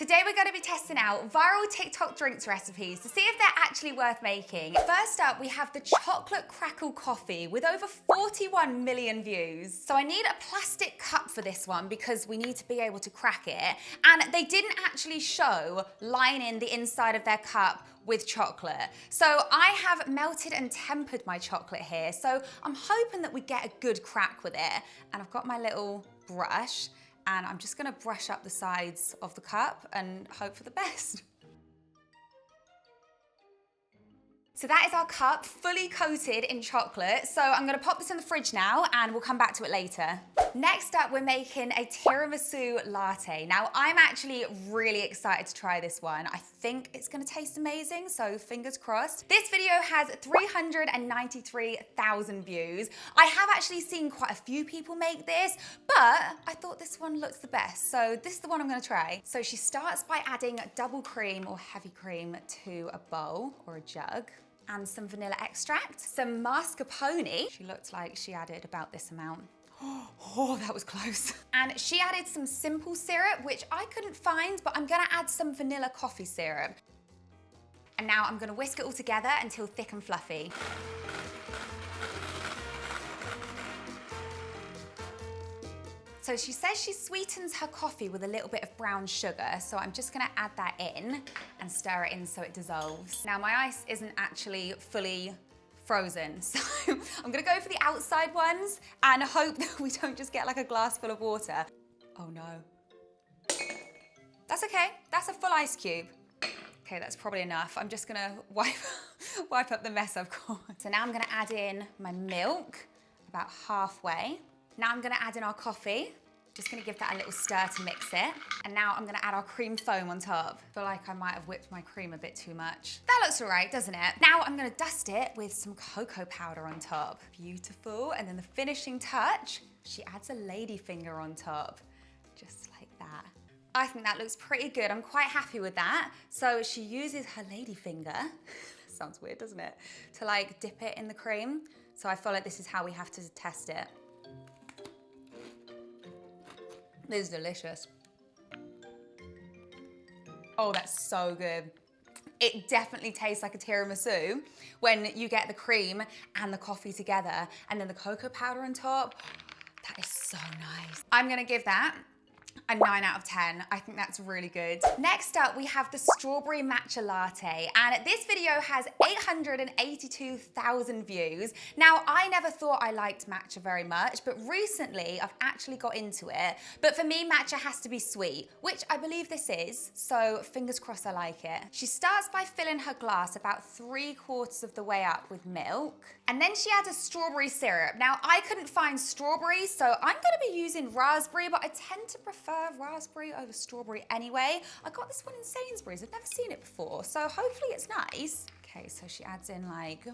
Today we're going to be testing out viral TikTok drinks recipes to see if they're actually worth making. First up, we have the chocolate Crackle coffee with over 41 million views. So I need a plastic cup for this one because we need to be able to crack it. And they didn't actually show lining the inside of their cup with chocolate. So I have melted and tempered my chocolate here. So I'm hoping that we get a good crack with it. And I've got my little brush. And I'm just gonna brush up the sides of the cup and hope for the best. So that is our cup, fully coated in chocolate. So I'm gonna pop this in the fridge now and we'll come back to it later. Next up, we're making a tiramisu latte. Now, I'm actually really excited to try this one. I think it's gonna taste amazing, so fingers crossed. This video has 393,000 views. I have actually seen quite a few people make this, but I thought this one looks the best. So this is the one I'm gonna try. So she starts by adding double cream or heavy cream to a bowl or a jug, and some vanilla extract, some mascarpone. She looked like she added about this amount. Oh, that was close. And she added some simple syrup, which I couldn't find, but I'm gonna add some vanilla coffee syrup. And now I'm gonna whisk it all together until thick and fluffy. So she says she sweetens her coffee with a little bit of brown sugar, so I'm just gonna add that in and stir it in so it dissolves. Now my ice isn't actually fully frozen, so I'm gonna go for the outside ones and hope that we don't just get like a glass full of water. Oh no. That's okay, that's a full ice cube. Okay, that's probably enough. I'm just gonna wipe up the mess I've got. So now I'm gonna add in my milk, about halfway. Now I'm gonna add in our coffee. Just gonna give that a little stir to mix it. And now I'm gonna add our cream foam on top. I feel like I might have whipped my cream a bit too much. That looks all right, doesn't it? Now I'm gonna dust it with some cocoa powder on top. Beautiful. And then the finishing touch, she adds a lady finger on top. Just like that. I think that looks pretty good. I'm quite happy with that. So she uses her lady finger, sounds weird, doesn't it? To like dip it in the cream. So I feel like this is how we have to test it. This is delicious. Oh, that's so good. It definitely tastes like a tiramisu when you get the cream and the coffee together and then the cocoa powder on top. That is so nice. I'm gonna give that a 9 out of 10. I think that's really good. Next up, we have the strawberry matcha latte, and this video has 882,000 views. Now, I never thought I liked matcha very much, but recently I've actually got into it. But for me, matcha has to be sweet, which I believe this is, so fingers crossed I like it. She starts by filling her glass about 3/4 of the way up with milk, and then she adds a strawberry syrup. Now, I couldn't find strawberry, so I'm gonna be using raspberry, but I tend to prefer raspberry over strawberry anyway. I got this one in Sainsbury's, I've never seen it before, so hopefully it's nice. Okay, so she adds in like,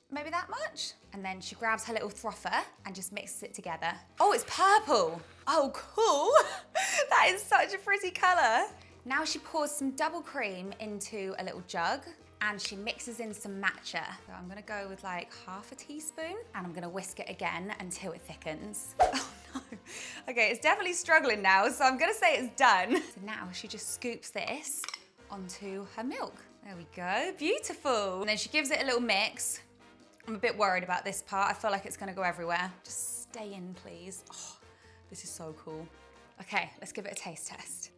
maybe that much? And then she grabs her little frother and just mixes it together. Oh, it's purple. Oh, cool. That is such a pretty color. Now she pours some double cream into a little jug and she mixes in some matcha. So I'm gonna go with like half a teaspoon and I'm gonna whisk it again until it thickens. Oh no. Okay, it's definitely struggling now, so I'm gonna say it's done. So now she just scoops this onto her milk. There we go, beautiful. And then she gives it a little mix. I'm a bit worried about this part. I feel like it's gonna go everywhere. Just stay in, please. Oh, this is so cool. Okay, let's give it a taste test.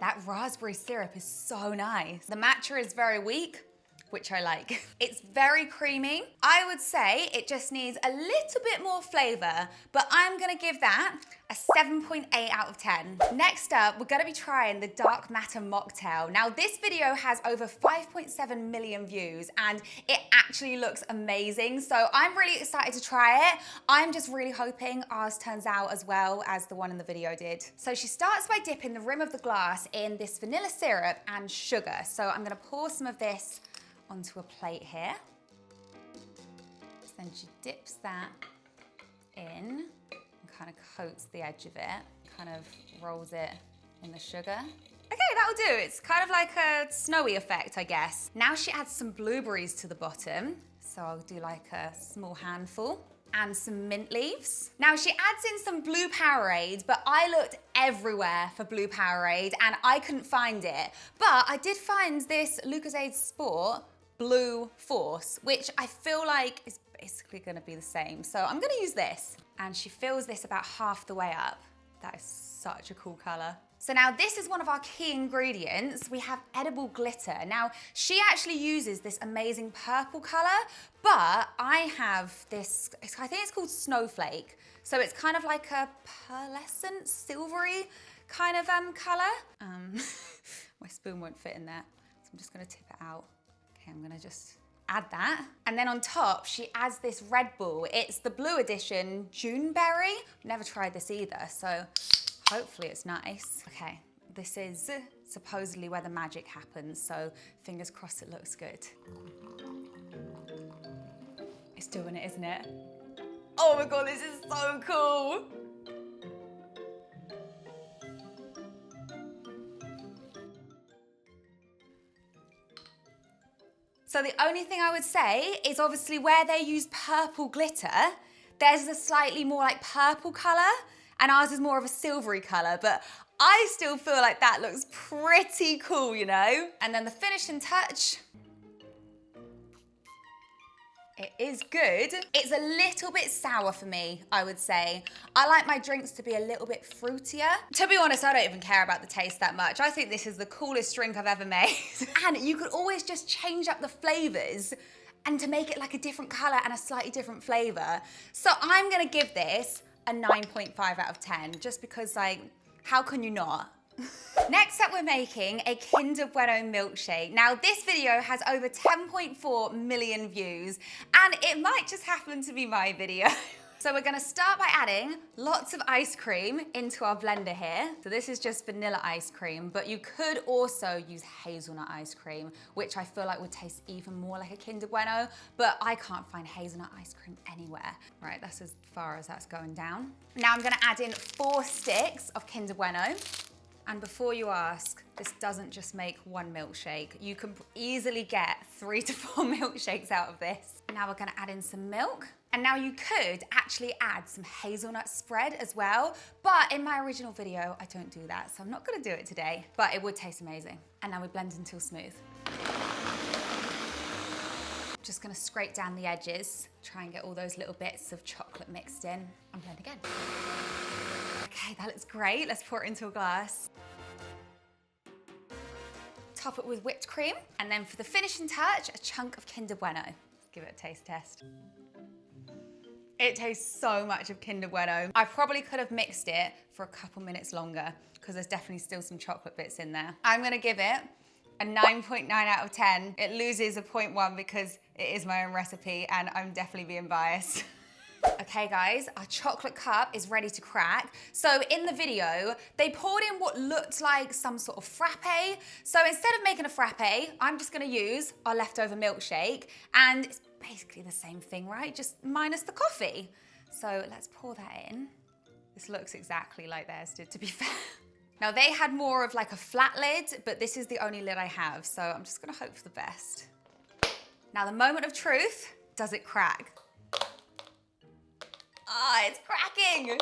That raspberry syrup is so nice. The matcha is very weak, which I like. It's very creamy. I would say it just needs a little bit more flavor, but I'm gonna give that a 7.8 out of 10. Next up, we're gonna be trying the dark matter mocktail. Now this video has over 5.7 million views and it actually looks amazing. So I'm really excited to try it. I'm just really hoping ours turns out as well as the one in the video did. So she starts by dipping the rim of the glass in this vanilla syrup and sugar. So I'm gonna pour some of this onto a plate here. Then she dips that in and kind of coats the edge of it, kind of rolls it in the sugar. Okay, that'll do. It's kind of like a snowy effect, I guess. Now she adds some blueberries to the bottom. So I'll do like a small handful. and some mint leaves. Now she adds in some blue Powerade, but I looked everywhere for blue Powerade and I couldn't find it. But I did find this Lucozade Sport Blue Force, which I feel like is basically gonna be the same. So I'm gonna use this. And she fills this about half the way up. That is such a cool color. So now this is one of our key ingredients. We have edible glitter. Now she actually uses this amazing purple color, but I have this, I think it's called Snowflake. So it's kind of like a pearlescent, silvery kind of color. My spoon won't fit in there, so I'm just gonna tip it out. Okay, I'm gonna just add that. And then on top, she adds this Red Bull. It's the blue edition Juneberry. Never tried this either, so hopefully it's nice. Okay, this is supposedly where the magic happens, so fingers crossed it looks good. It's doing it, isn't it? Oh my God, this is so cool. So the only thing I would say is obviously where they use purple glitter, there's a slightly more like purple color, and ours is more of a silvery color, but I still feel like that looks pretty cool, you know? And then the finishing touch, it is good. It's a little bit sour for me, I would say. I like my drinks to be a little bit fruitier. To be honest, I don't even care about the taste that much. I think this is the coolest drink I've ever made. And you could always just change up the flavors and to make it like a different color and a slightly different flavor. So I'm gonna give this a 9.5 out of 10, just because like, how can you not? Next up, we're making a Kinder Bueno milkshake. Now this video has over 10.4 million views, and it might just happen to be my video. So we're gonna start by adding lots of ice cream into our blender here. So this is just vanilla ice cream, but you could also use hazelnut ice cream, which I feel like would taste even more like a Kinder Bueno, but I can't find hazelnut ice cream anywhere. Right, that's as far as that's going down. Now I'm gonna add in 4 sticks of Kinder Bueno. And before you ask, this doesn't just make one milkshake. You can easily get 3 to 4 milkshakes out of this. Now we're gonna add in some milk. And now you could actually add some hazelnut spread as well, but in my original video, I don't do that, so I'm not gonna do it today, but it would taste amazing. And now we blend until smooth. Just gonna scrape down the edges, try and get all those little bits of chocolate mixed in, and blend again. Okay, that looks great. Let's pour it into a glass. Top it with whipped cream, and then for the finishing touch, a chunk of Kinder Bueno. Let's give it a taste test. It tastes so much of Kinder Bueno. I probably could have mixed it for a couple minutes longer because there's definitely still some chocolate bits in there. I'm gonna give it a 9.9 out of 10. It loses a 0.1 because it is my own recipe and I'm definitely being biased. Okay guys, our chocolate cup is ready to crack. So in the video, they poured in what looked like some sort of frappe. So instead of making a frappe, I'm just gonna use our leftover milkshake, and it's basically the same thing, right? Just minus the coffee. So let's pour that in. This looks exactly like theirs did, to be fair. Now they had more of like a flat lid, but this is the only lid I have, so I'm just gonna hope for the best. Now the moment of truth, does it crack? Ah, it's cracking!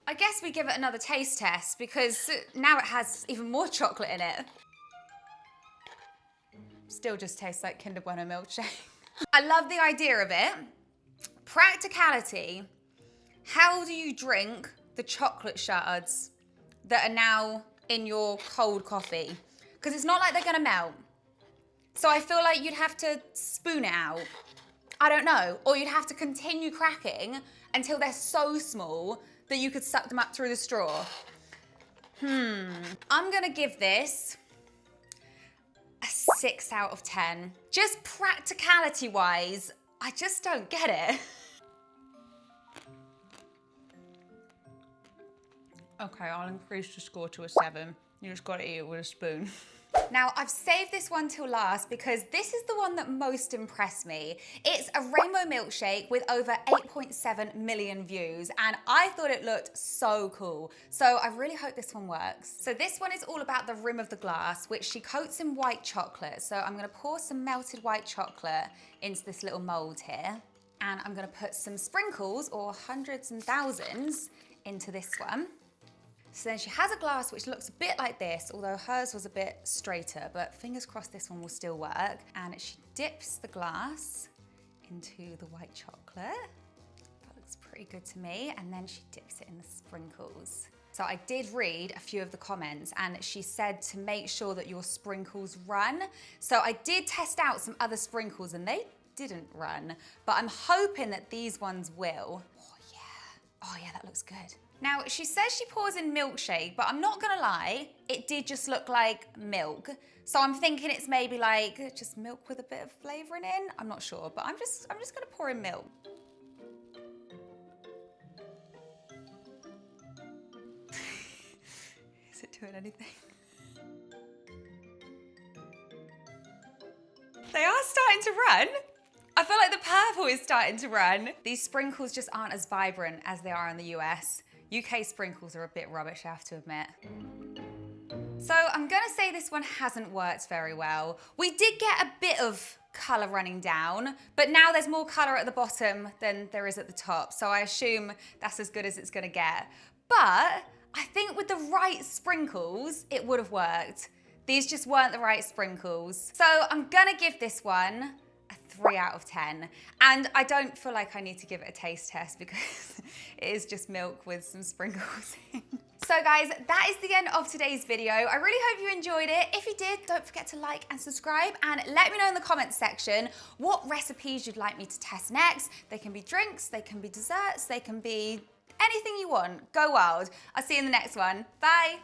I guess we give it another taste test because now it has even more chocolate in it. Still just tastes like Kinder Bueno milkshake. I love the idea of it. Practicality. How do you drink the chocolate shards that are now in your cold coffee? Because it's not like they're gonna melt. So I feel like you'd have to spoon it out. I don't know. Or you'd have to continue cracking until they're so small that you could suck them up through the straw. I'm gonna give this a 6 out of 10. Just practicality-wise, I just don't get it. Okay, I'll increase the score to a 7. You just gotta eat it with a spoon. Now, I've saved this one till last because this is the one that most impressed me. It's a rainbow milkshake with over 8.7 million views, and I thought it looked so cool. So I really hope this one works. So this one is all about the rim of the glass, which she coats in white chocolate. So I'm gonna pour some melted white chocolate into this little mold here, and I'm gonna put some sprinkles, or hundreds and thousands, into this one. So then she has a glass which looks a bit like this, although hers was a bit straighter, but fingers crossed this one will still work. And she dips the glass into the white chocolate. That looks pretty good to me. And then she dips it in the sprinkles. So I did read a few of the comments, and she said to make sure that your sprinkles run. So I did test out some other sprinkles and they didn't run, but I'm hoping that these ones will. Oh yeah, that looks good. Now, she says she pours in milkshake, but I'm not gonna lie, it did just look like milk. So I'm thinking it's maybe like just milk with a bit of flavoring in. I'm not sure, but I'm just gonna pour in milk. Is it doing anything? They are starting to run. I feel like the purple is starting to run. These sprinkles just aren't as vibrant as they are in the US. UK sprinkles are a bit rubbish, I have to admit. So I'm gonna say this one hasn't worked very well. We did get a bit of color running down, but now there's more color at the bottom than there is at the top. So I assume that's as good as it's gonna get. But I think with the right sprinkles, it would have worked. These just weren't the right sprinkles. So I'm gonna give this one a 3 out of 10. And I don't feel like I need to give it a taste test because it is just milk with some sprinkles in. So guys, that is the end of today's video. I really hope you enjoyed it. If you did, don't forget to like and subscribe, and let me know in the comments section what recipes you'd like me to test next. They can be drinks, they can be desserts, they can be anything you want. Go wild. I'll see you in the next one. Bye.